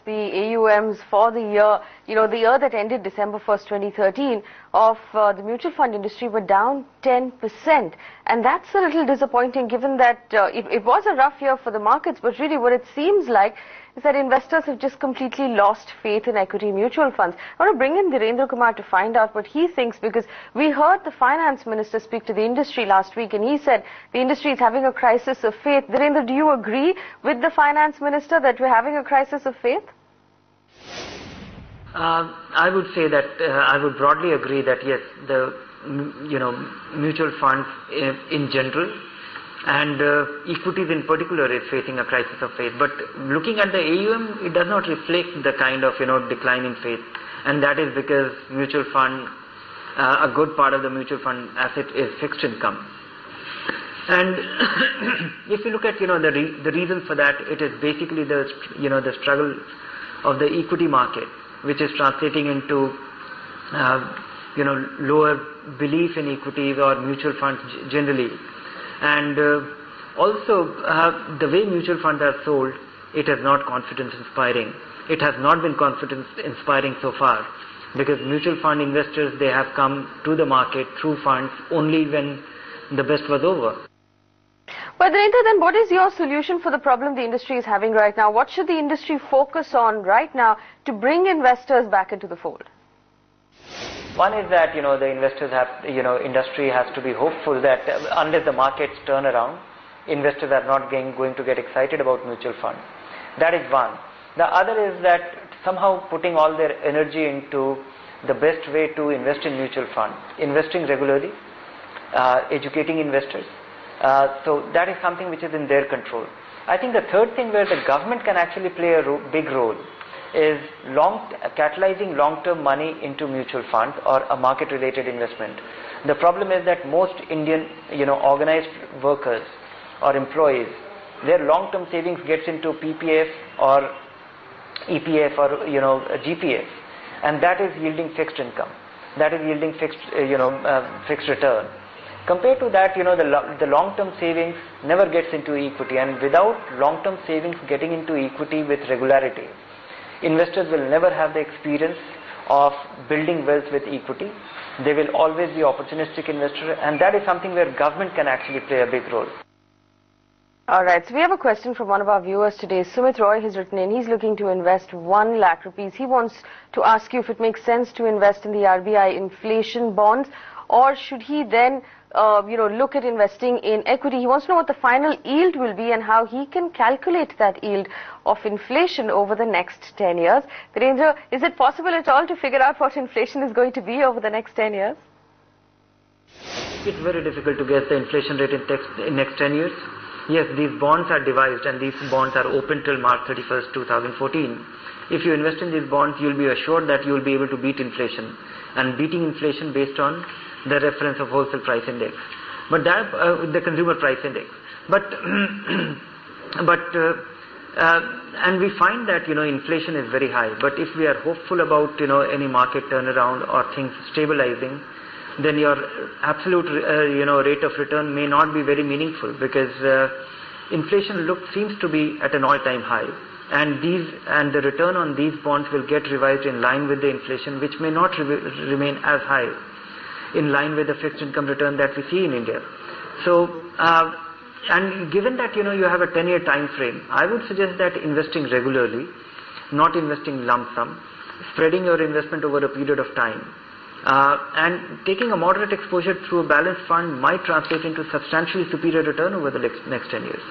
the AUMs for the year, the year that ended December 1st, 2013, of the mutual fund industry were down 10%. And that's a little disappointing given that it was a rough year for the markets, but really what it seems like is that investors have just completely lost faith in equity mutual funds. I want to bring in Dhirendra Kumar to find out what he thinks, because we heard the finance minister speak to the industry last week and he said the industry is having a crisis of faith. Dhirendra, do you agree with the finance minister that we're having a crisis of faith? I would say that I would broadly agree that yes, the mutual funds in general and equities in particular is facing a crisis of faith. But looking at the AUM, it does not reflect the kind of decline in faith, and that is because mutual fund, a good part of the mutual fund asset is fixed income. And if you look at the reason for that, it is basically the struggle of the equity market, which is translating into lower belief in equities or mutual funds generally. And also the way mutual funds are sold, it is not confidence inspiring. It has not been confidence inspiring so far, because mutual fund investors, they have come to the market through funds only when the best was over. But Dhirendra, then what is your solution for the problem the industry is having right now? What should the industry focus on right now to bring investors back into the fold? One is that the investors have, industry has to be hopeful that unless the markets turn around, investors are not going to get excited about mutual funds. That is one. The other is that somehow putting all their energy into the best way to invest in mutual funds, investing regularly, educating investors. So that is something which is in their control. I think the third thing where the government can actually play a big role is catalyzing long-term money into mutual funds or a market-related investment. The problem is that most Indian, organized workers or employees, their long-term savings gets into PPF or EPF or GPF, and that is yielding fixed income. That is yielding fixed return. Compared to that, the long-term savings never gets into equity, and without long-term savings getting into equity with regularity, investors will never have the experience of building wealth with equity. They will always be opportunistic investors, and that is something where government can actually play a big role. Alright, so we have a question from one of our viewers today. Sumit Roy has written in. He's looking to invest 1 lakh rupees. He wants to ask you if it makes sense to invest in the RBI inflation bonds, or should he then look at investing in equity. He wants to know what the final yield will be and how he can calculate that yield of inflation over the next 10 years. Dhirendra, is it possible at all to figure out what inflation is going to be over the next 10 years? It's very difficult to guess the inflation rate in next 10 years. Yes, these bonds are devised and these bonds are open till March 31st, 2014. If you invest in these bonds, you'll be assured that you'll be able to beat inflation, and beating inflation based on the reference of wholesale price index, but that the consumer price index. And we find that inflation is very high. But if we are hopeful about any market turnaround or things stabilizing, then your absolute rate of return may not be very meaningful, because inflation seems to be at an all-time high, and the return on these bonds will get revised in line with the inflation, which may not remain as high in line with the fixed income return that we see in India. So, and given that you have a 10-year time frame, I would suggest that investing regularly, not investing lump sum, spreading your investment over a period of time, and taking a moderate exposure through a balanced fund might translate into substantially superior return over the next 10 years.